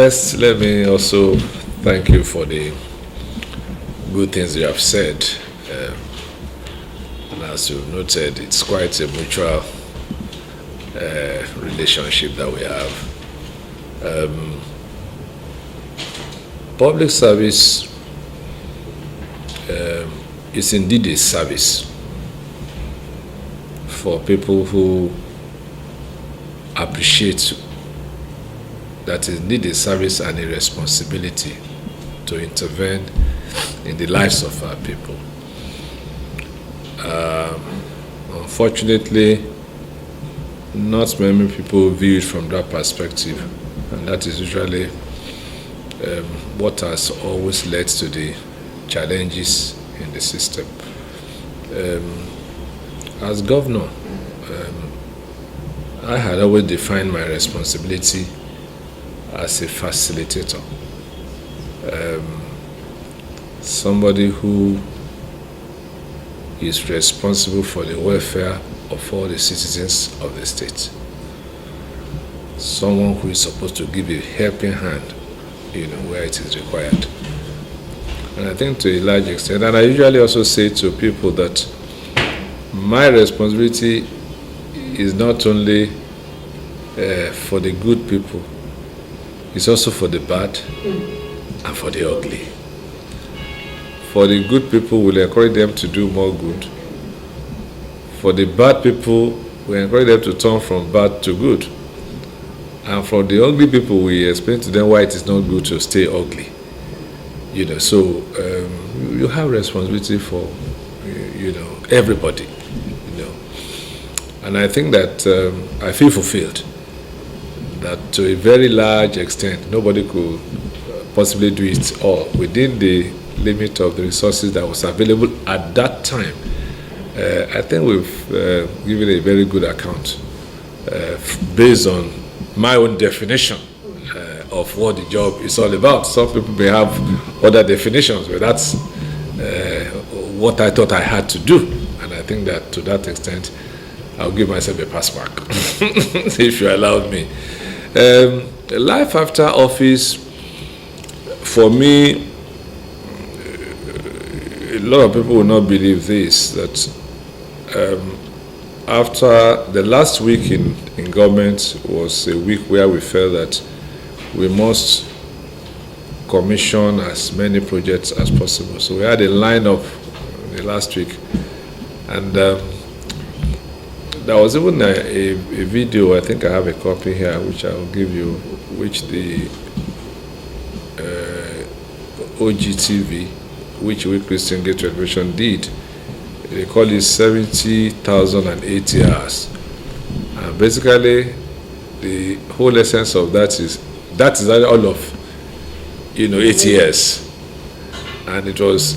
First, let me also thank you for the good things you have said. And as you've noted, it's quite a mutual relationship that we have. Public service is indeed a service for people who appreciate that is indeed a service and a responsibility to intervene in the lives of our people. Unfortunately, not many people view it from that perspective, and that is usually what has always led to the challenges in the system. As governor, I had always defined my responsibility as a facilitator, somebody who is responsible for the welfare of all the citizens of the state, someone who is supposed to give a helping hand, where it is required. And I think to a large extent, and I usually also say to people that my responsibility is not only for the good people, it's also for the bad and for the ugly. For the good people, we'll encourage them to do more good. For the bad people, we encourage them to turn from bad to good. And for the ugly people, we explain to them why it is not good to stay ugly. So you have responsibility for, everybody. And I think that I feel fulfilled that to a very large extent, nobody could possibly do it all within the limit of the resources that was available at that time. I think we've given a very good account based on my own definition of what the job is all about. Some people may have other definitions, but that's what I thought I had to do. And I think that to that extent, I'll give myself a pass mark, if you allowed me. Life after office, for me, a lot of people will not believe this, that after the last week in government was a week where we felt that we must commission as many projects as possible. So we had a lineup the last week, and there was even a video, I think I have a copy here, which I will give you, which the OGTV, which we Christian Gate Television did. They call it 70,080 hours. And basically, the whole essence of that is all of, 8 years. And it was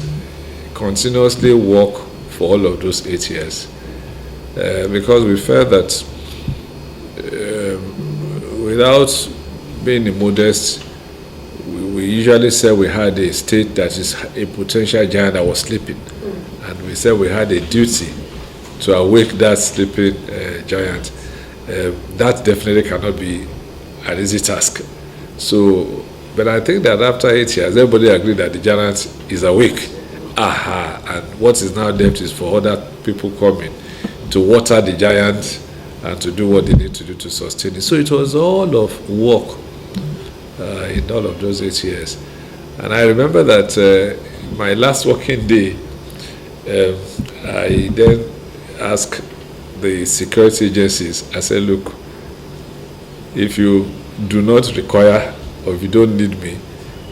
continuously work for all of those 8 years. Because we felt that without being immodest, we usually say we had a state that is a potential giant that was sleeping. And we said we had a duty to awake that sleeping giant. That definitely cannot be an easy task. So, but I think that after 8 years, everybody agreed that the giant is awake. And what is now left is for other people coming to water the giant and to do what they need to do to sustain it. So it was all of work in all of those 8 years. And I remember that my last working day, I then asked the security agencies, I said, look, if you do not require or if you don't need me,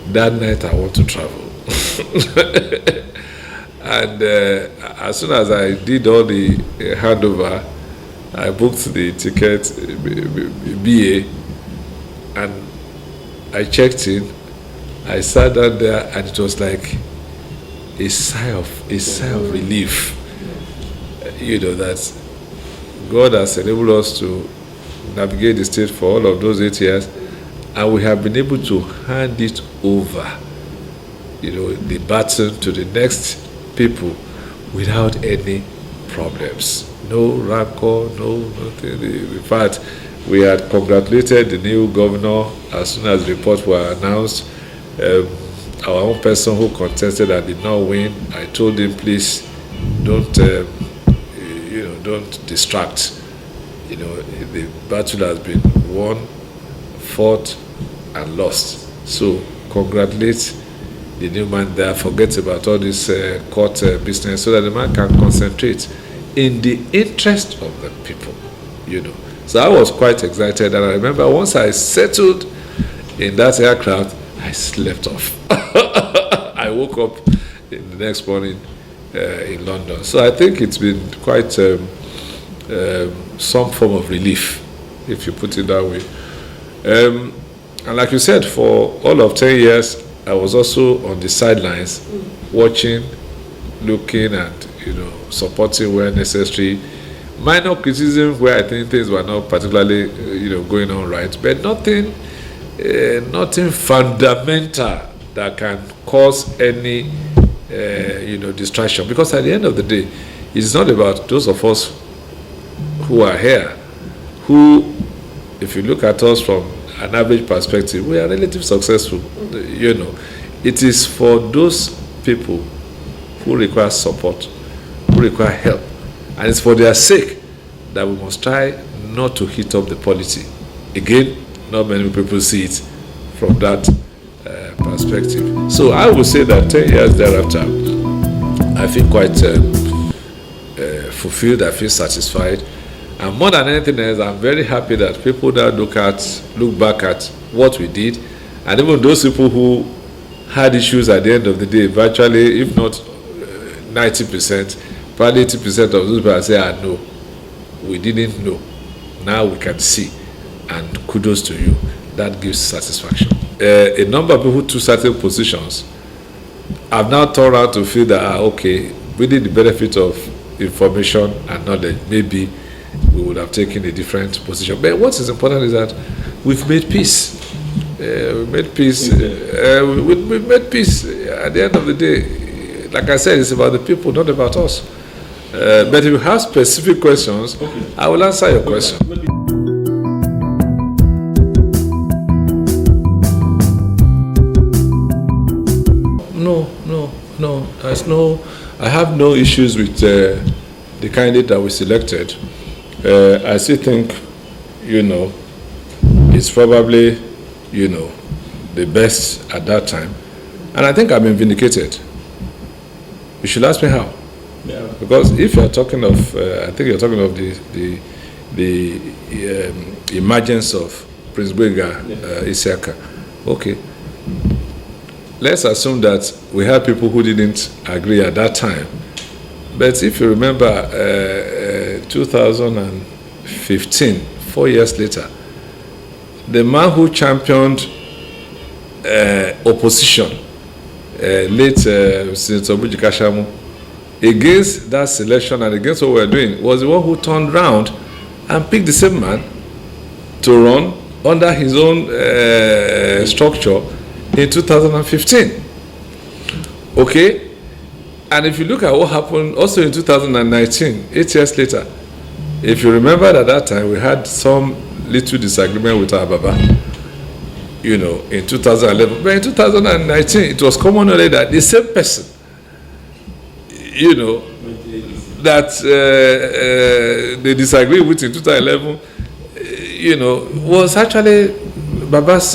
that night I want to travel. And as soon as I did all the handover, I booked the ticket, BA, and I checked in. I sat down there, and it was like a sigh of relief. That God has enabled us to navigate the state for all of those 8 years, and we have been able to hand it over, the baton to the next people without any problems. No rancor, no nothing. In fact, We had congratulated the new governor as soon as the reports were announced. Our own person who contested and did not win, I told him, please don't don't distract. The battle has been won, fought, and lost. So congratulate the new man there. Forget about all this court business, so that the man can concentrate in the interest of the people. So I was quite excited, and I remember once I settled in that aircraft, I slept off. I woke up in the next morning in London. So I think it's been quite some form of relief, if you put it that way. And like you said, for all of 10 years, I was also on the sidelines, watching, looking, and supporting where necessary. Minor criticism where I think things were not particularly going on right, but nothing fundamental that can cause any distraction. Because at the end of the day, it's not about those of us who are here, who, if you look at us from an average perspective, we are relatively successful. It is for those people who require support, who require help, and it's for their sake that we must try not to heat up the polity. Again, not many people see it from that perspective. So I would say that 10 years thereafter, I feel quite fulfilled, I feel satisfied. And more than anything else, I'm very happy that people now look back at what we did, and even those people who had issues at the end of the day, virtually, if not 90%, probably 80% of those people say, no, we didn't know. Now we can see, and kudos to you. That gives satisfaction. A number of people who took certain positions have now turned out to feel that, okay, within the benefit of information and knowledge, maybe we would have taken a different position. But what is important is that we've made peace. We made peace. We made peace. At the end of the day, like I said, it's about the people, not about us. But if you have specific questions, okay, I will answer your question. No. I have no issues with the candidate that we selected. I still think, it's probably, the best at that time. And I think I've been vindicated. You should ask me how. Yeah. Because if you're talking of, I think you're talking of the emergence of Prince Gbenga Isiaka. Okay. Let's assume that we had people who didn't agree at that time. But if you remember, 2015, 4 years later, the man who championed opposition, late Senator Buji Kashamu, against that selection and against what we're doing, was the one who turned round and picked the same man to run under his own structure in 2015. Okay? And if you look at what happened also in 2019, 8 years later, if you remember at that time, we had some little disagreement with our Baba, in 2011. But in 2019, it was common knowledge that the same person, that they disagreed with in 2011, was actually Baba's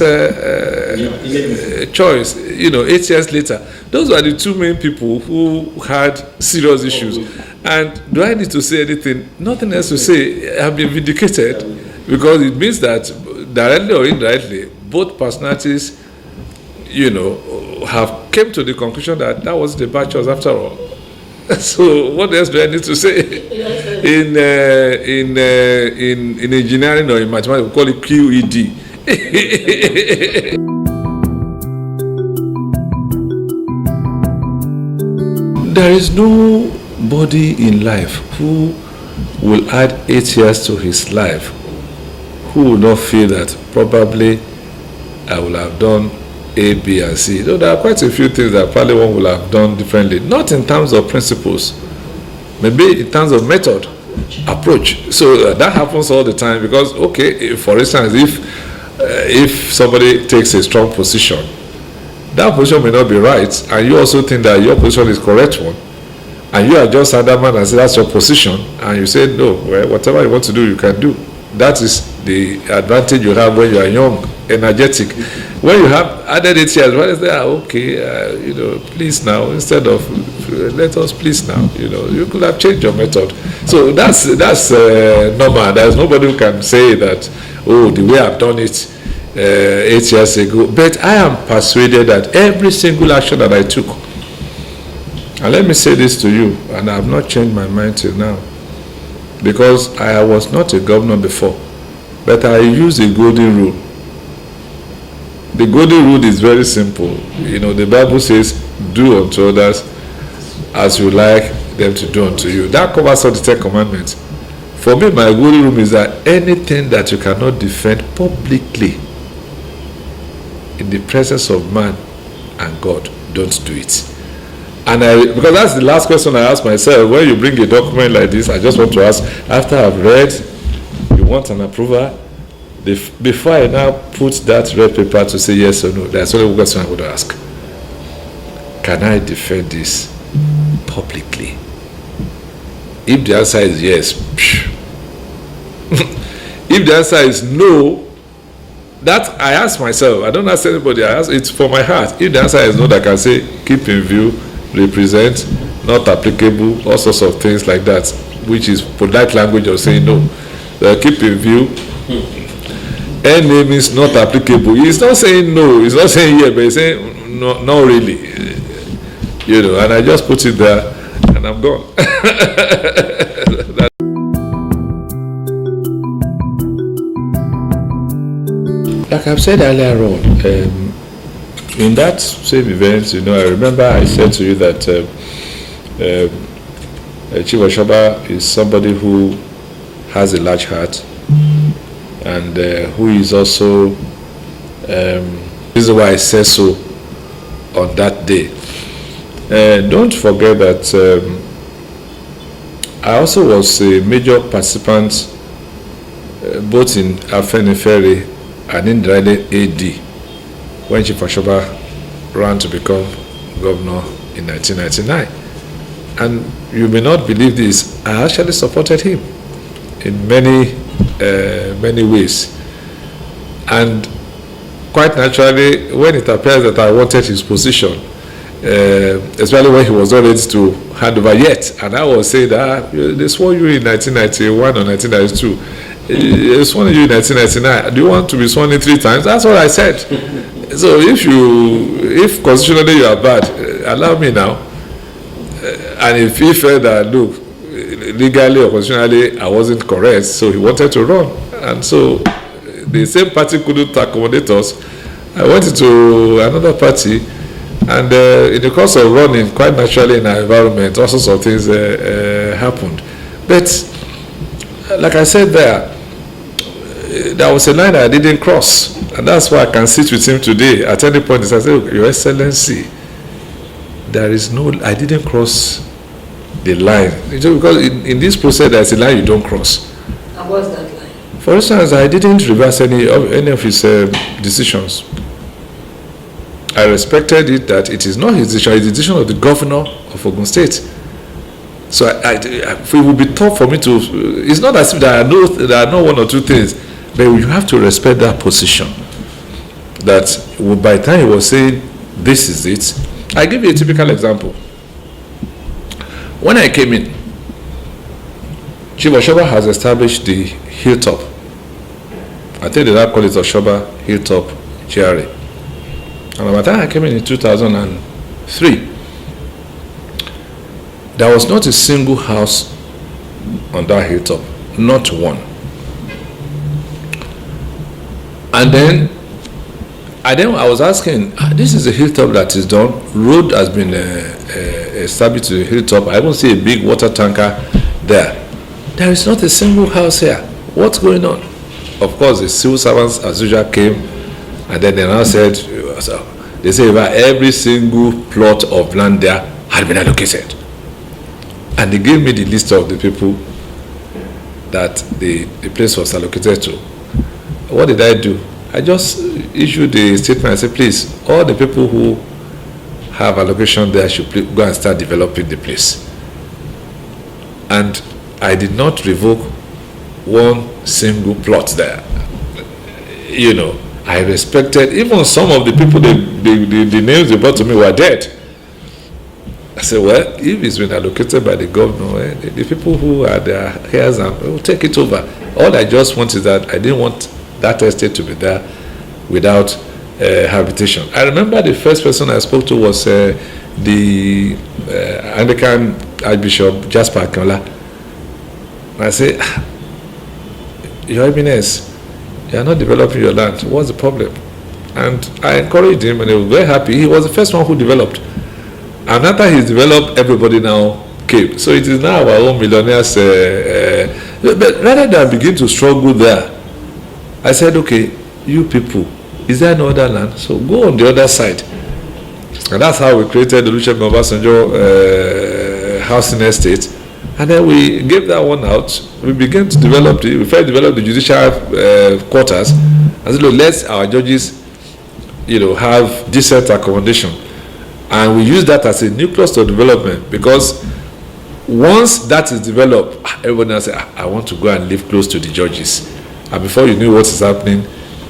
choice, 8 years later. Those were the two main people who had serious issues. And do I need to say anything? Nothing else to say. I have been vindicated, because it means that directly or indirectly, both personalities, have came to the conclusion that was the bad choice after all. So what else do I need to say? In engineering or in mathematics, we call it QED. There is nobody in life who will add 8 years to his life who will not feel that probably I will have done A, B, and C. Though there are quite a few things that probably one will have done differently. Not in terms of principles, maybe in terms of method. approach. So that happens all the time because, okay, for instance, if somebody takes a strong position, that position may not be right, and you also think that your position is correct one, and you are just adamant and say that's your position, and you say no, well, whatever you want to do, you can do. That is the advantage you have when you are young, energetic. When you have added 8 years, what is that? Okay, please now, instead of let us please now, you could have changed your method. So that's normal. There's nobody who can say that, oh, the way I've done it 8 years ago. But I am persuaded that every single action that I took, and let me say this to you, and I have not changed my mind till now, because I was not a governor before, but I use the golden rule. The golden rule is very simple. The Bible says, do unto others as you like them to do unto you. That covers all the 10 commandments. For me, my golden rule is that anything that you cannot defend publicly in the presence of man and God, don't do it. And because that's the last question I ask myself, when you bring a document like this, I just want to ask, after I've read, you want an approval? Before I now put that red paper to say yes or no, there's only one question I would ask. Can I defend this publicly? If the answer is yes, if the answer is no, that I ask myself, I don't ask anybody, I ask, it's for my heart. If the answer is no, I can say, keep in view, represent, not applicable, all sorts of things like that, which is polite language of saying no. Keep in view. NA means not applicable. He's not saying no, he's not saying yeah, but he's saying no, not really. And I just put it there and I'm gone. Like I've said earlier on, in that same event, I remember I said to you that Chief Oshoba is somebody who has a large heart and who is also, this is why I said so on that day. Don't forget that I also was a major participant both in Afenifere and indirectly AD when Chief Oshoba ran to become governor in 1999. And you may not believe this, I actually supported him in many ways. And quite naturally, when it appears that I wanted his position, especially when he was not ready to hand over yet, and I was saying that they swore you in 1991 or 1992. They swore you in 1999. Do you want to be sworn in 3 times? That's what I said. So if constitutionally you are bad, allow me now. And if he felt that, look, legally or constitutionally I wasn't correct, so he wanted to run. And so the same party couldn't accommodate us. I went into another party, and in the course of running, quite naturally in our environment, all sorts of things happened. But like I said there was a line I didn't cross, and that's why I can sit with him today. At any point, I say, Your Excellency, I didn't cross the line. Because in this process, there's a line you don't cross. And what's that line? For instance, I didn't reverse any of his decisions. I respected it that it is not his decision, it's the decision of the governor of Ogun State. So it would be tough for me to, it's not as if there are no 1 or 2 things, but you have to respect that position. That by the time he was saying, this is it. I give you a typical example. When I came in, Chief Oshoba has established the hilltop. I think they now call it Oshoba Hilltop GRA. And by the time I came in 2003, there was not a single house on that hilltop, not one. And then I was asking, this is a hilltop that is done, road has been established to the hilltop, I don't see a big water tanker there. There is not a single house here. What's going on? Of course, the civil servants as usual came, and then they now said, they say every single plot of land there had been allocated. And they gave me the list of the people that the place was allocated to. What did I do? I just issued a statement. I said, please, all the people who have allocation there should go and start developing the place. And I did not revoke one single plot there. You know, I respected, even some of the people, the names they brought to me were dead. I said, well, if it's been allocated by the governor, the people who are their heirs will take it over. All I just want is that I didn't want that estate to be there without habitation. I remember the first person I spoke to was the Anglican Archbishop Jasper Akinla. I said, Your Eminence, you are not developing your land. What's the problem? And I encouraged him, and he was very happy. He was the first one who developed. And after he's developed, everybody now came. So it is now our own millionaires. But rather than begin to struggle there, I said, okay, you people, is there no other land? So go on the other side. And that's how we created the Olusegun Obasanjo housing estate. And then we gave that one out. We began to develop we first developed the judicial quarters. And said, look, let our judges, have decent accommodation. And we use that as a nucleus of development, because once that is developed, everybody now say, I want to go and live close to the judges. And before you knew what is happening,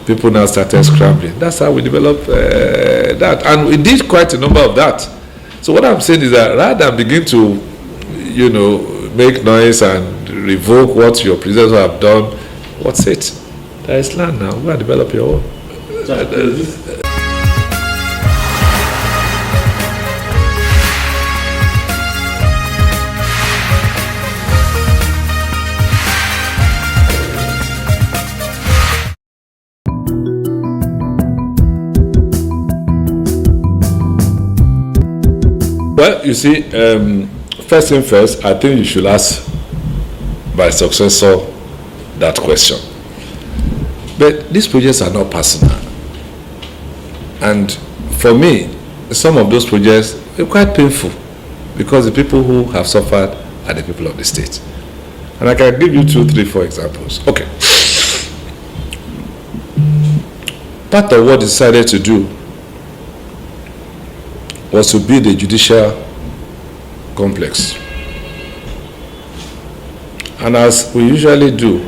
people now started scrambling. That's how we developed that. And we did quite a number of that. So what I'm saying is that rather than begin to, make noise and revoke what your predecessors have done, what's it? There is land now. Go and develop your own. Well, you see, first thing first, I think you should ask my successor that question. But these projects are not personal. And for me, some of those projects are quite painful, because the people who have suffered are the people of the state. And I can give you 2, 3, 4 examples. Okay. Part of what decided to do was to build a judicial complex. And as we usually do,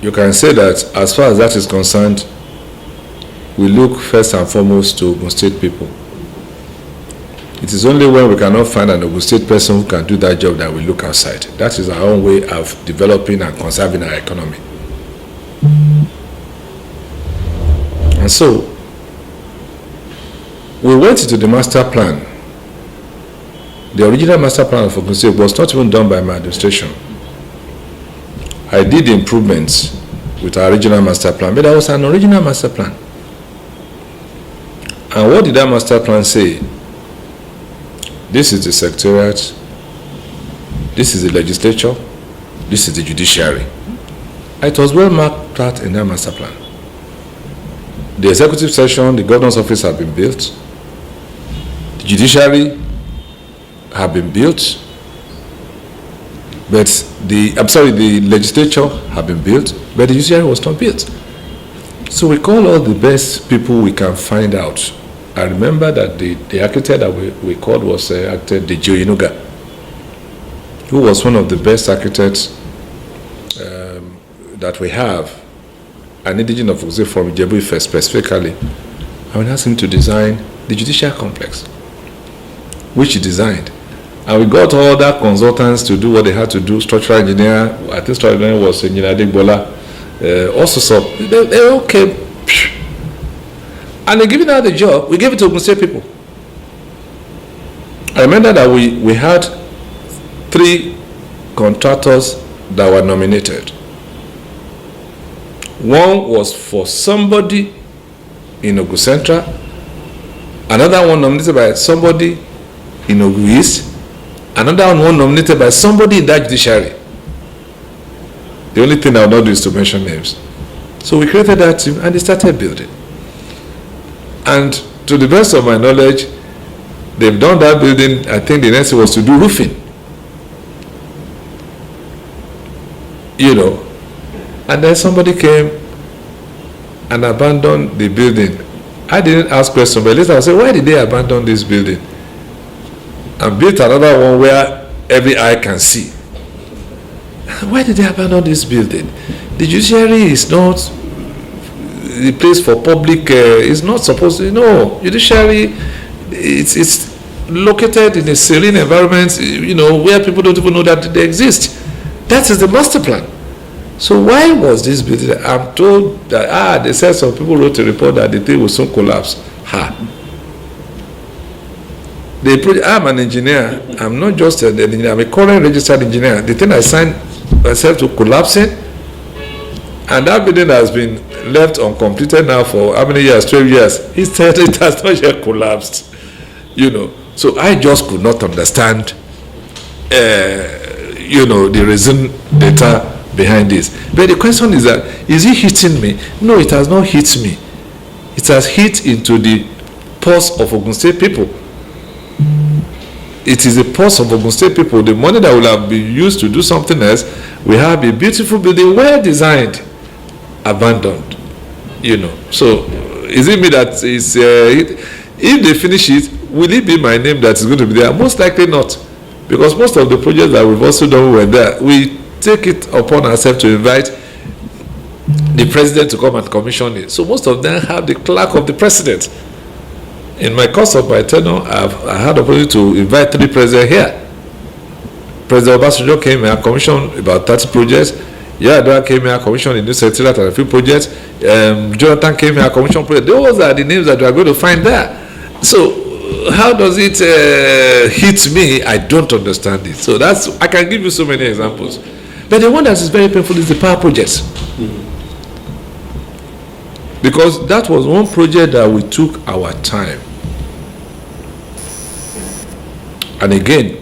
you can say that as far as that is concerned, we look first and foremost to Ogun State people. It is only when we cannot find an Ogun State person who can do that job that we look outside. That is our own way of developing and conserving our economy. And so, we went into the master plan. The original master plan of Ogun State was not even done by my administration. I did improvements with our original master plan, but there was an original master plan. And what did that master plan say? This is the secretariat, this is the legislature, this is the judiciary. It was well marked out in that master plan. The executive session, the governor's office had been built. The judiciary have been built, but the legislature have been built, but the judiciary was not built. So we call all the best people we can find out. I remember that the architect that we called was architect Deji Oyenuga, who was one of the best architects that we have, an indigenous of Ogun State from Ijebu-Ife specifically. I would ask him to design the judicial complex, which he designed. And we got all other consultants to do what they had to do. Structural engineer, I think structural engineer was Engineer Adegbola. Also, so they all came. And they giving out the job, we gave it to Ogun State people. I remember that we had 3 contractors that were nominated. One was for somebody in Ogun Central, another one nominated by somebody in Ogun East, another one nominated by somebody in that judiciary. The only thing I will not do is to mention names. So we created that team and they started building. And to the best of my knowledge, they've done that building. I think the next was to do roofing. you know. And then somebody came and abandoned the building. I didn't ask questions, but later I said, why did they abandon this building and build another one where every eye can see? Why did they abandon this building? The judiciary is not the place for public, it's not supposed to, no. Judiciary, it's located in a serene environment, you know, where people don't even know that they exist. That is the master plan. So why was this building? I'm told that, they said some people wrote a report that the thing will soon collapse. I'm an engineer. I'm not just an engineer. I'm a current registered engineer. The thing I signed myself to collapsing, and that building has been left uncompleted now for how many years? 12 years. Instead, it has not yet collapsed. You know. So I just could not understand, the reason data behind this. But the question is that, is it hitting me? No, it has not hit me. It has hit into the purse of Ogun State people. It is the purse of Ogun State people. The money that will have been used to do something else, we have a beautiful building, well designed, abandoned. You know. So, is it me that is, if they finish it, will it be my name that is going to be there? Most likely not. Because most of the projects that we've also done were there. We take it upon ourselves to invite the president to come and commission it. So most of them have the clerk of the president. In my course of my tenure, I had the opportunity to invite 3 presidents here. President Obasanjo came here and commissioned about 30 projects. Yar'Adua came here and commissioned a new secretariat and a few projects. Jonathan came here and commissioned projects. Those are the names that we are going to find there. So how does it hit me? I don't understand it. So I can give you so many examples. But the one that is very painful is the power projects. Because that was one project that we took our time. And again,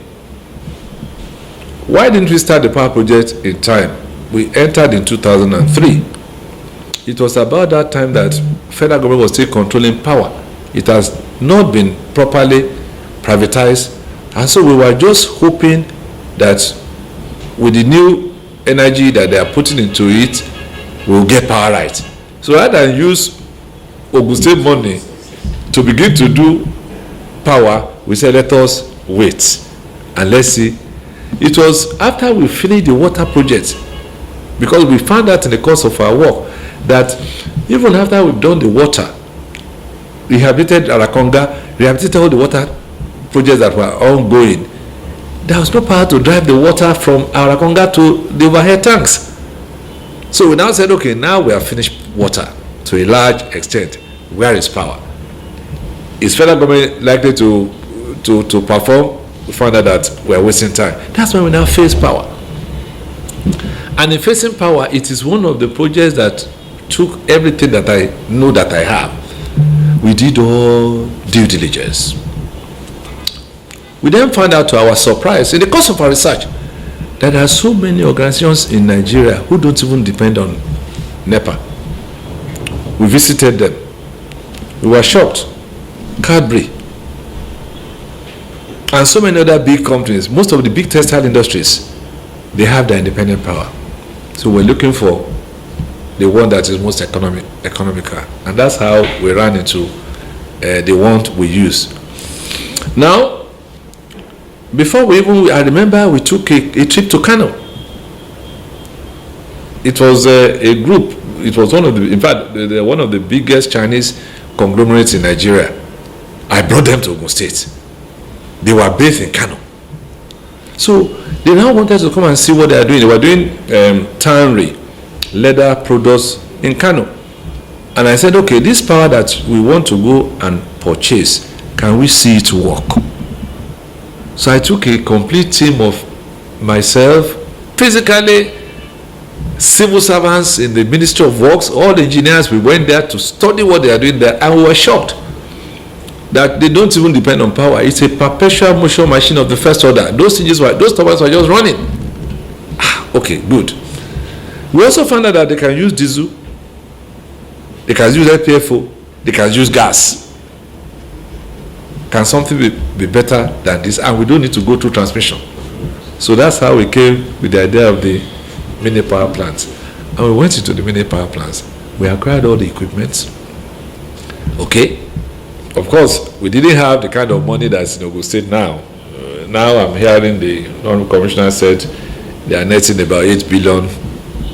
why didn't we start the power project in time? We entered in 2003. It was about that time that federal government was still controlling power. It has not been properly privatized. And so we were just hoping that with the new energy that they are putting into it, we'll get power right. So rather than use Ogun State money to begin to do power, we said let us wait and let's see. It was after we finished the water project, because we found out in the course of our work that even after we've done the water, rehabilitated Arakonga, rehabilitated all the water projects that were ongoing, there was no power to drive the water from Arakonga to the overhead tanks. So we now said, okay, now we have finished water to a large extent. Where is power? Is federal government likely to perform? We found out that we are wasting time. That's when we now face power. And in facing power, it is one of the projects that took everything that I know that I have. We did all due diligence. We then found out to our surprise, in the course of our research, that there are so many organizations in Nigeria who don't even depend on NEPA. We visited them. We were shocked. Cadbury and so many other big companies, most of the big textile industries, they have their independent power. So we're looking for the one that is most economical. And that's how we ran into the one we use. Now, before I remember we took a trip to Kano. It was a group. It was one of the biggest Chinese conglomerates in Nigeria. I brought them to Ogun State. They were based in Kano. So they now wanted to come and see what they are doing. They were doing tannery, leather products in Kano. And I said, okay, this power that we want to go and purchase, can we see it work? So I took a complete team of myself, physically, civil servants in the Ministry of Works, all the engineers. We went there to study what they are doing there, and we were shocked that they don't even depend on power. It's a perpetual motion machine of the first order. Those turbines were just running. Okay, good. We also found out that they can use diesel, they can use LPFO, they can use gas. Can something be better than this? And we don't need to go through transmission. So that's how we came with the idea of the mini power plants. And we went into the mini power plants. We acquired all the equipment. Okay. Of course, we didn't have the kind of money that's in Ogun State now. Now I'm hearing the non-commissioner said they are netting about 8 billion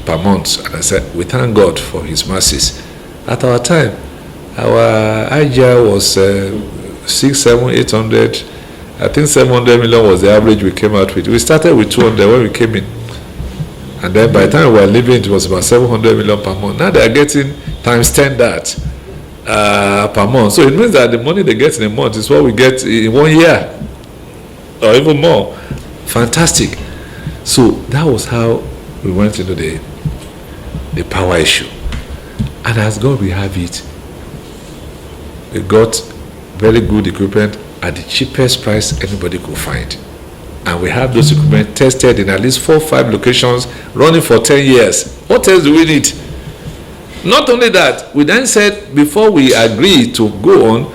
per month. And I said, we thank God for his mercies. At our time, our IGR was 6, 7, 800. I think 700 million was the average we came out with. We started with 200 when we came in. And then by the time we were leaving, it was about 700 million per month. Now they are getting times 10 that per month. So it means that the money they get in a month is what we get in 1 year or even more. Fantastic. So that was how we went into the power issue. And as God will have it, we got very good equipment at the cheapest price anybody could find. And we have those equipment tested in at least 4 or 5 locations, running for 10 years. What else do we need? Not only that, we then said before we agree to go on,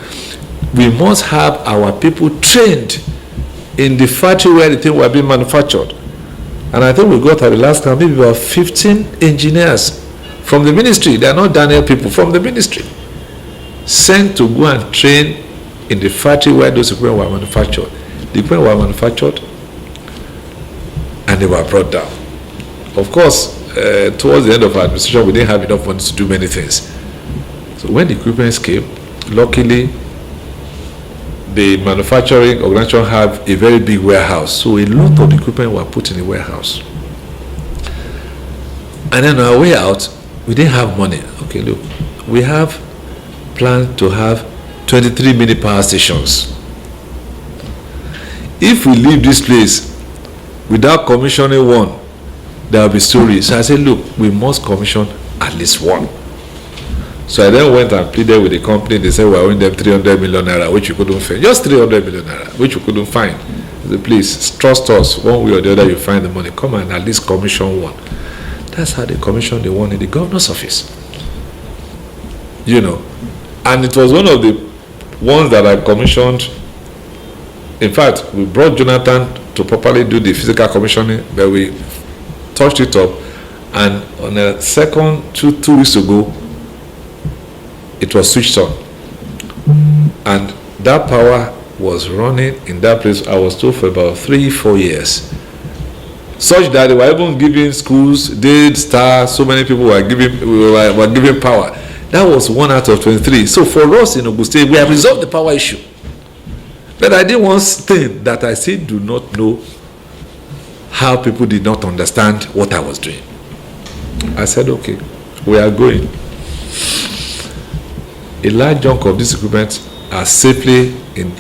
we must have our people trained in the factory where the thing were being manufactured. And I think we got at the last time maybe about 15 engineers from the ministry. They are not Daniel people, from the ministry, sent to go and train in the factory where those equipment were manufactured. The equipment were manufactured and they were brought down. Of course, towards the end of our administration, we didn't have enough money to do many things. So when the equipment came, luckily, the manufacturing organization have a very big warehouse. So a lot of the equipment were put in the warehouse. And then on our way out, we didn't have money. Okay, look, we have planned to have 23 mini power stations. If we leave this place without commissioning one, there will be stories. So I said, look, we must commission at least one. So I then went and pleaded with the company. They said, we're owing them 300 million naira, which you couldn't find. Just 300 million naira, which you couldn't find. I said, please, trust us. One way or the other, you find the money. Come and at least commission one. That's how they commissioned the one in the governor's office. You know. And it was one of the ones that I commissioned. In fact, we brought Jonathan to properly do the physical commissioning, but we touched it up. And on the second, two weeks ago, it was switched on. And that power was running in that place, I was told, for about 3-4 years. Such that they were even giving schools, did start, so many people were giving power. That was 1 out of 23. So for us in Ogun State, we have resolved the power issue. But I did one thing that I still do not know how people did not understand what I was doing. I said, okay, we are going. A large chunk of this equipment are safely in,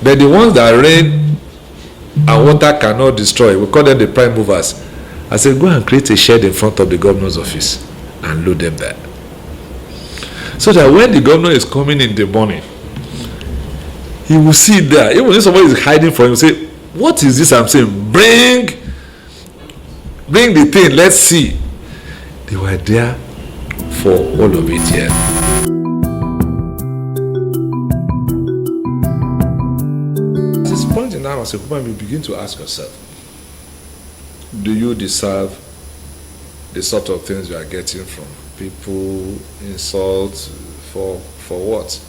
but the ones that rain and water cannot destroy, we call them the prime movers. I said, go and create a shed in front of the governor's office and load them there. So that when the governor is coming in the morning, he will see there. Even if somebody is hiding from him, say, what is this I'm saying? Bring the thing, let's see. They were there for all of it here. At this point in time, as a woman, you begin to ask yourself, do you deserve the sort of things you are getting from people, insults, for what?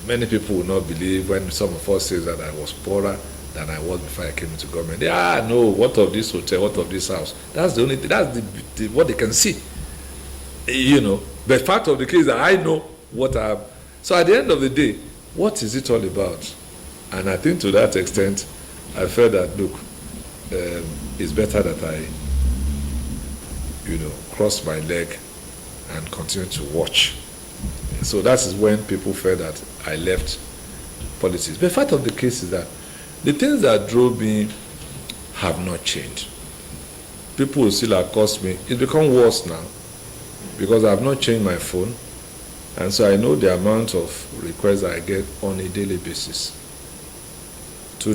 Many people will not believe when some of us say that I was poorer than I was before I came into government. No, what of this hotel, what of this house? That's the only thing, that's what they can see. You know, the fact of the case is that I know what I have. So at the end of the day, what is it all about? And I think to that extent, I felt that, look, it's better that I, cross my leg and continue to watch. So that is when people felt that I left politics. But the fact of the case is that the things that drove me have not changed. People will still accost me. It's become worse now because I have not changed my phone. And so I know the amount of requests I get on a daily basis. Two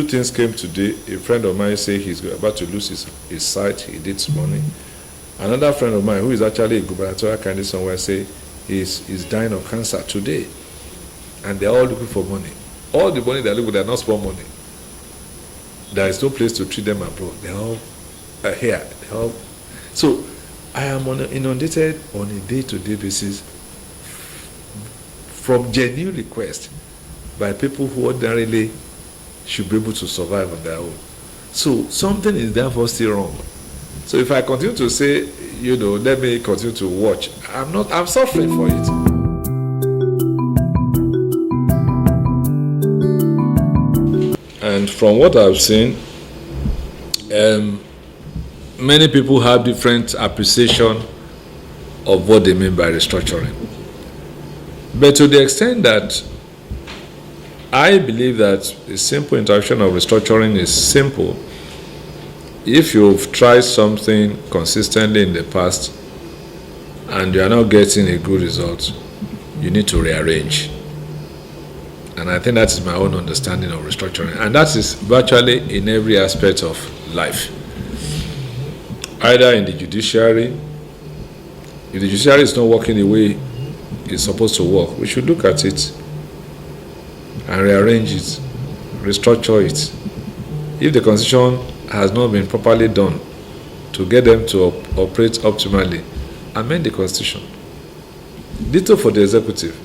things came today. A friend of mine said he's about to lose his sight. He needs money. Another friend of mine who is actually a gubernatorial candidate somewhere say he's dying of cancer today. And they're all looking for money. All the money they're looking for, they're not small money. There is no place to treat them abroad. They're all here. Help. So I am inundated on a day-to-day basis from genuine requests by people who ordinarily should be able to survive on their own. So something is therefore still wrong. So if I continue to say, let me continue to watch, I'm suffering for it. And from what I've seen, many people have different appreciation of what they mean by restructuring. But to the extent that I believe that a simple introduction of restructuring is simple, if you've tried something consistently in the past and you are not getting a good result, you need to rearrange. And I think that is my own understanding of restructuring. And that is virtually in every aspect of life. Either in the judiciary, if the judiciary is not working the way it's supposed to work, we should look at it and rearrange it, restructure it. If the constitution has not been properly done to get them to operate optimally, amend the constitution. Ditto for the executive.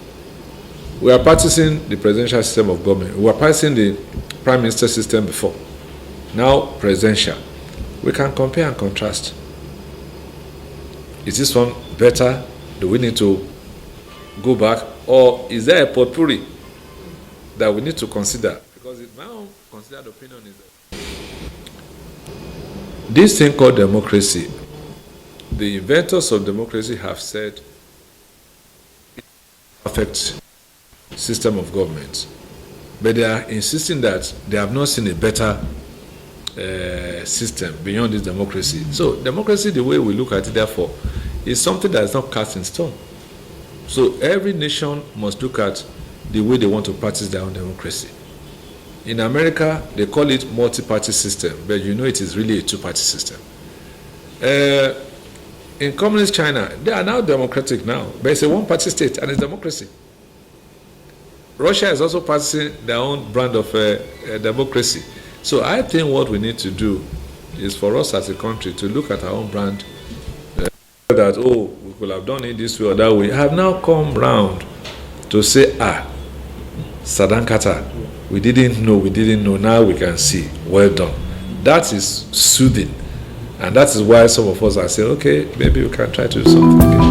We are practicing the presidential system of government. We were practicing the prime minister system before. Now presidential. We can compare and contrast. Is this one better? Do we need to go back? Or is there a potpourri that we need to consider? Because my own considered opinion is that this thing called democracy, the inventors of democracy have said it's a perfect system of government. But they are insisting that they have not seen a better system beyond this democracy. So democracy, the way we look at it, therefore, is something that is not cast in stone. So every nation must look at the way they want to practice their own democracy. In America, they call it multi-party system, but it is really a two-party system. In communist China, they are now democratic now, but it's a one-party state and it's democracy. Russia is also practicing their own brand of democracy. So I think what we need to do is for us as a country to look at our own brand, that, we could have done it this way or that way. I have now come round to say, Sadankata, we didn't know, now we can see. Well done. That is soothing. And that is why some of us are saying, okay, maybe we can try to do something again.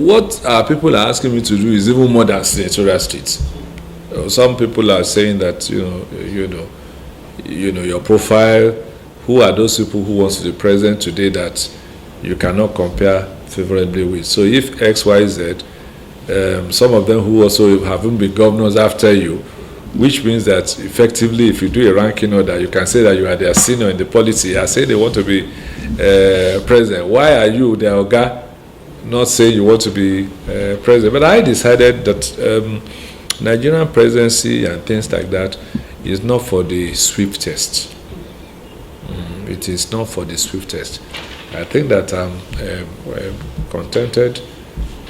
What our people are asking me to do is even more than senatorial states. Some people are saying that, your profile, who are those people who want to be president today that you cannot compare favorably with. So if X, Y, Z, some of them who also haven't been governors after you, which means that effectively if you do a ranking order, you can say that you are their senior in the polity. I say they want to be president. Why are you, their Oga, not saying you want to be president? But I decided that Nigerian presidency and things like that is not for the swiftest. It is not for the swiftest. I think that I'm contented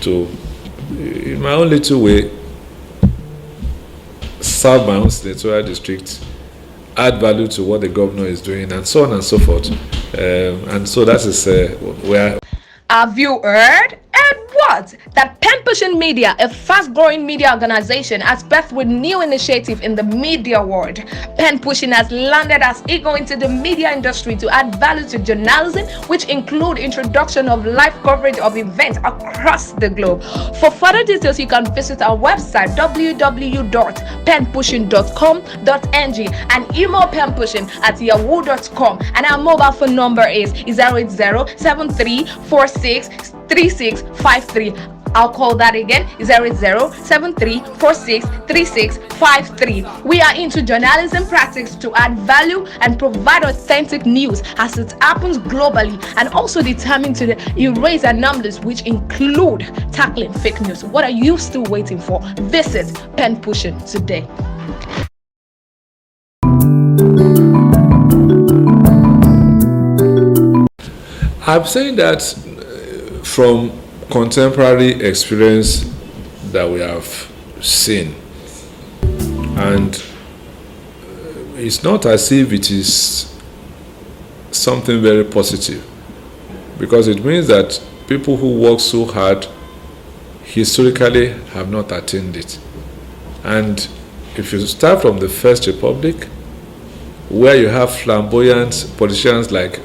to, in my own little way, serve my own senatorial district, add value to what the governor is doing, and so on and so forth. And so that is where. Have you heard? And what? That Penpushing Media, a fast-growing media organization, has birthed with new initiative in the media world. Penpushing has landed as eager into the media industry to add value to journalism, which include introduction of live coverage of events across the globe. For further details, you can visit our website www.penpushing.com.ng and email penpushing@yahoo.com. And our mobile phone number is 080-7346-3653. I'll call that again, 080-7346-3653. We are into journalism practice to add value and provide authentic news as it happens globally, and also determined to erase anomalies which include tackling fake news. What are you still waiting for? Visit Penpushing today. I'm saying that from contemporary experience that we have seen, And it's not as if it is something very positive, because it means that people who work so hard historically have not attained it. And if you start from the First Republic, where you have flamboyant politicians like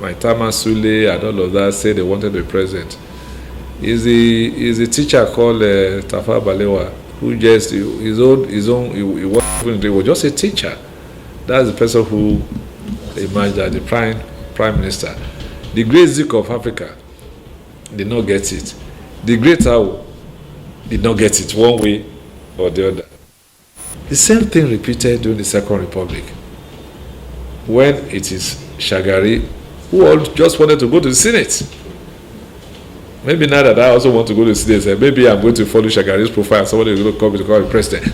Maitama Sule and all of that say they wanted to be president, is a teacher called Tafa Balewa, who just he was just a teacher. That's the person who emerged as the prime minister. The great Zik of Africa did not get it. The great Tao did not get it one way or the other. The same thing repeated during the Second Republic, when it is Shagari who all just wanted to go to the Senate. Maybe now that I also want to go to the Senate, maybe I'm going to follow Shagari's profile. Somebody is going to come to call the president.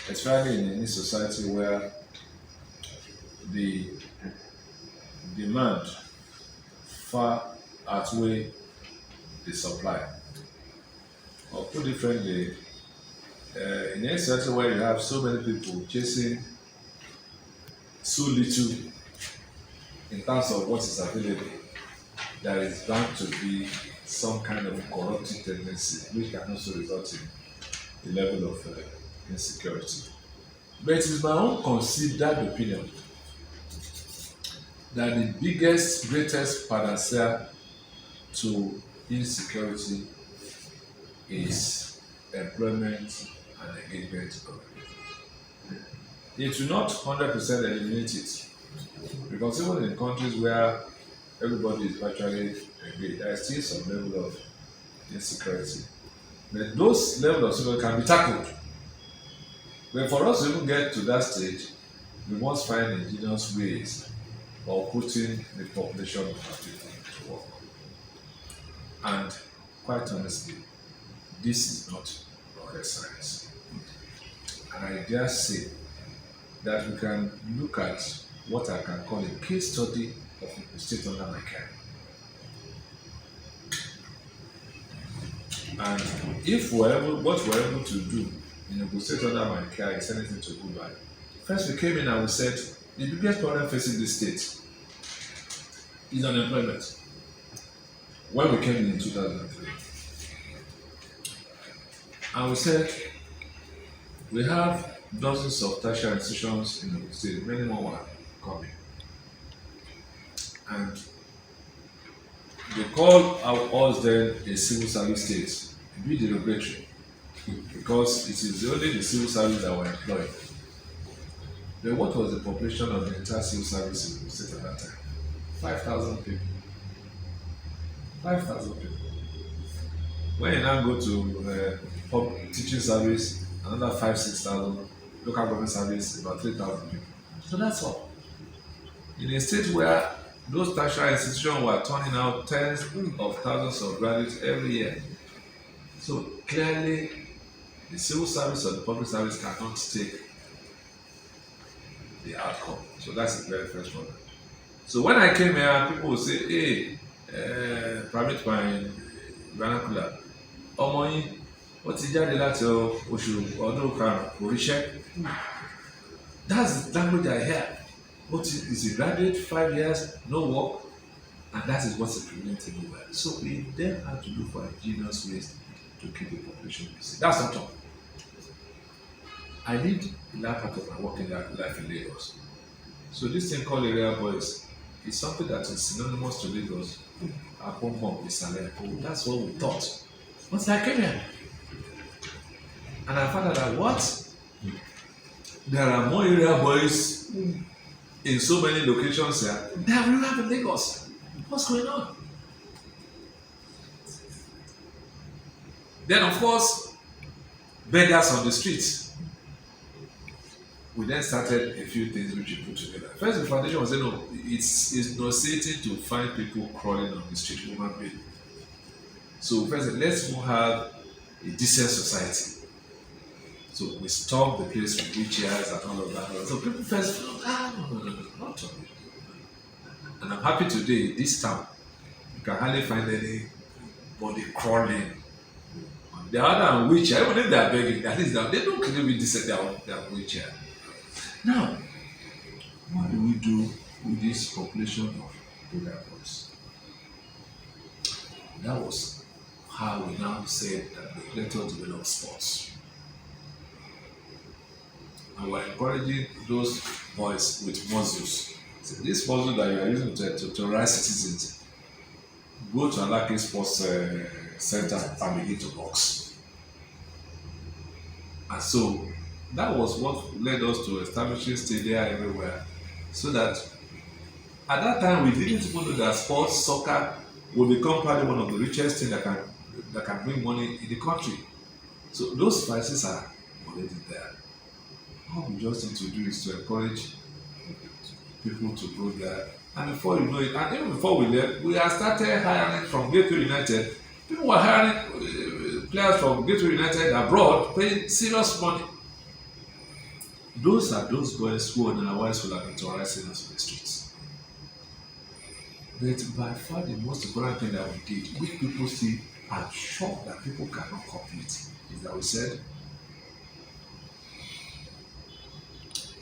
Especially in any society where the demand far outweigh the supply. Or put differently, in a society where you have so many people chasing so little in terms of what is available, there is bound to be some kind of corrupting tendency, which can also result in the level of insecurity. But it is my own considered opinion that the biggest, greatest panacea to insecurity is employment and engagement of people. It will not 100% eliminate it, because even in countries where everybody is virtually engaged, there is still some level of insecurity. But those levels of security can be tackled. But for us to even get to that stage, we must find ingenious ways of putting the population of our people to work. And quite honestly, this is not rocket science. And I dare say that we can look at what I can call a case study of Ogun State under my care. And if what we're able to do in Ogun State under my care is anything to go by. First, we came in and we said the biggest problem facing this state is unemployment. When we came in 2003, and we said we have dozens of tertiary institutions in the state, many more are coming. And they call us then a civil service state, a bit derogatory, because it is only the civil service that were employed. Then what was the population of the entire civil service in the state at that time? 5,000 people. 5,000 people. When you now go to teaching service, another 5,000-6,000, local government service, about 3,000 people. So that's all. In a state where those tertiary institutions were turning out tens of thousands of graduates every year. So clearly, the civil service or the public service cannot take the outcome. So that's the very first problem. So when I came here, people would say, hey, private by vernacular, ọmọ yín ó ti jáde láti oṣù ọdún karùn-ún kò ríṣẹ́. That's the language I hear. Is a graduate, 5 years, no work, and that is what's implemented everywhere. So we then have to look for ingenious ways to keep the population busy. That's not all. I lived in that part of my working life in Lagos. So this thing called area boys is something that is synonymous to Lagos. That's what we thought. Once I came here, and I found out that what? There are more area boys in so many locations here. They are rural in Lagos. What's going on? Then, of course, beggars on the streets. We then started a few things which we put together. First, the foundation was saying, no, it's nauseating to find people crawling on the street, human being. So, first, let's have a decent society. So we stopped the place with wheelchairs and all of that. So people first, no, not on it. And I'm happy today, this town, you can hardly find anybody crawling. The other wheelchair, even if they are begging, at least they don't claim it this their wheelchair. Now, what do we do with this population of area boys? That was how we now said that let us develop sports. And we're encouraging those boys with muscles. So this muscle that you are using to rise citizens, go to Alaki Sports Center and begin to box. And so that was what led us to establishing stadia everywhere. So that at that time we didn't even know that sports, soccer, will become probably one of the richest things that can bring money in the country. So those prices are already there. All we just need to do is to encourage people to go there. And before you know it, and even before we left, we have started hiring from Gateway United. People were hiring players from Gateway United abroad, paying serious money. Those are those boys who otherwise would have been terrorizing us on the streets. But by far the most important thing that we did, which people see are shocked that people cannot complete, is that we said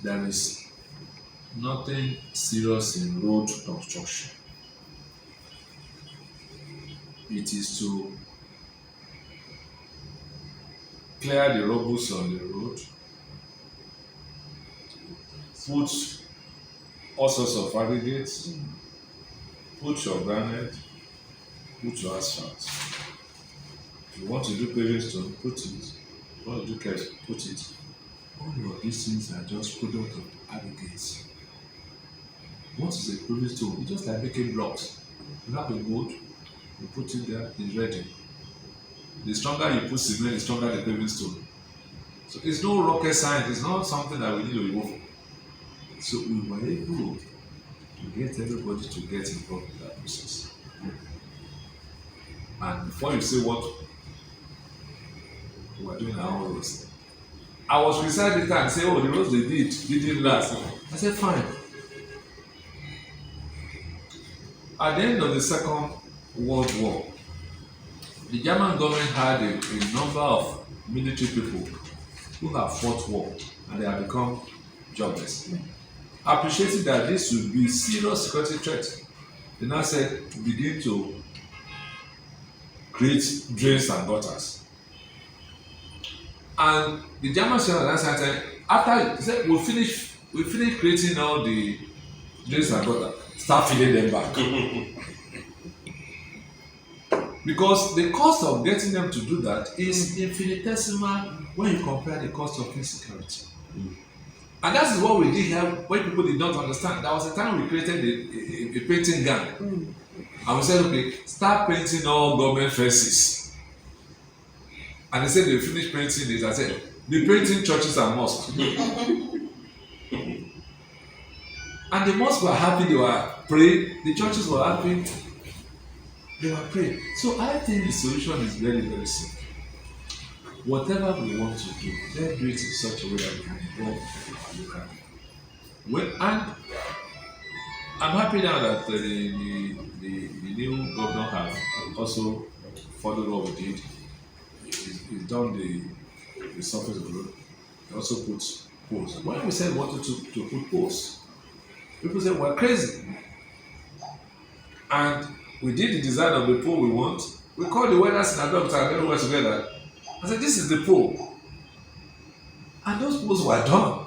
there is nothing serious in road construction. It is to clear the rubble on the road, put all sorts of aggregates, put your granite, put your asphalt. If you want to do paving stone, put it. If you want to do curves, put it. All of these things are just product of aggregates. What is a paving stone? It's just like making blocks. You have a wood, you put it there, it's ready. The stronger you put cement, the stronger the paving stone. So it's no rocket science, it's not something that we need to remove. So we were able to get everybody to get involved in that process. And before you say what we are doing our own roads, I was criticized the and say, oh, the roads they didn't last. I said, fine. At the end of the Second World War, the German government had a number of military people who have fought war and they have become jobless. Appreciating that this would be serious security threat, they now said to begin to create drains and gutters. And the German said at that time, after he said we finish creating all the drains and gutters, start filling them back. Because the cost of getting them to do that is infinitesimal when you compare the cost of insecurity. And that is what we did here when people did not understand. There was a time we created a painting gang. And we said, okay, start painting all government fences. And they said they finished painting this. I said, be painting churches and mosques. And the mosques were happy, they were praying. The churches were happy, they were praying. So I think the solution is very, very simple. Whatever we want to do, let's do it in such a way that we can involve our local people. And I'm happy now that the new governor has also followed what we did. He's done the surface of the road. He also puts poles. When we said we wanted to put poles, people said we're crazy. And we did the design of the pole we want. We called the weathers and the doctor and everyone together. I said, this is the pole. And those poles were done.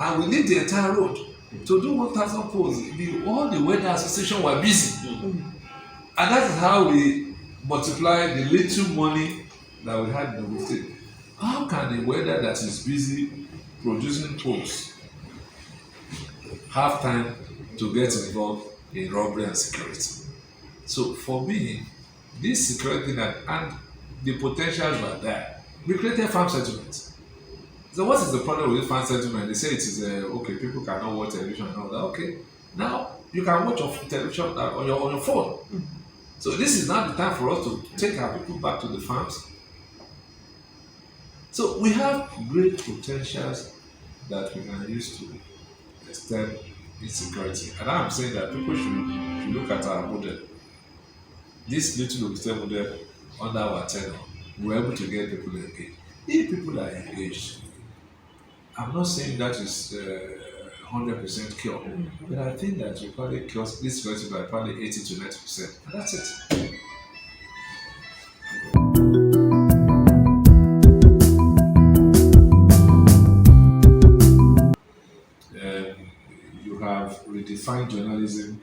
And we did the entire road. To do 1,000 poles, all the weather association were busy. And that is how we multiplied the little money that we had in Ogun State. How can the weather that is busy producing poles have time to get involved in robbery and security? So for me, this security and the potentials were there. We created farm settlements. So what is the problem with farm settlement? They say it is okay, people cannot watch television and all that. Okay, now you can watch your television on your phone. So this is not the time for us to take our people back to the farms. So we have great potentials that we can use to extend insecurity. And I'm saying that people should look at our model. This little Ogun State model under our tenure, we were able to get people engaged. If people are engaged, I'm not saying that is 100% cure, but I think that we probably cure this security by probably 80 to 90%. And that's it. Um, you have redefined journalism.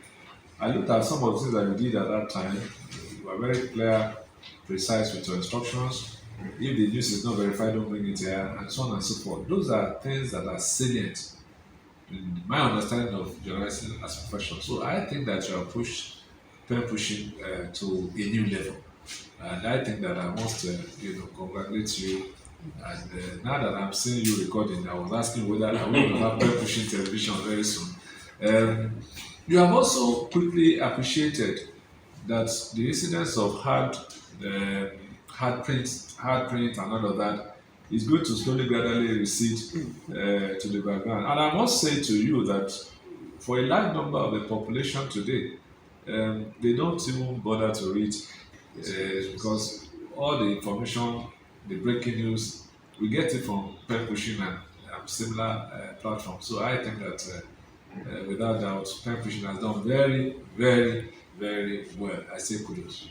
I looked at some of the things that you did at that time. You were very clear, precise with your instructions. If the news is not verified, don't bring it here, and so on and so forth. Those are things that are salient in my understanding of journalism as a profession. So I think that you have pushed pen pushing to a new level. And I think that I must, congratulate you. And now that I'm seeing you recording, I was asking whether I will have pen pushing television very soon. Um, you have also quickly appreciated that the incidence of um, hard print, and all of that is going to slowly, gradually recede to the background. And I must say to you that for a large number of the population today, they don't even bother to read because all the information, the breaking news, we get it from Penpushing and similar platforms. So I think that without doubt, Penpushing has done very, very, very well. I say kudos.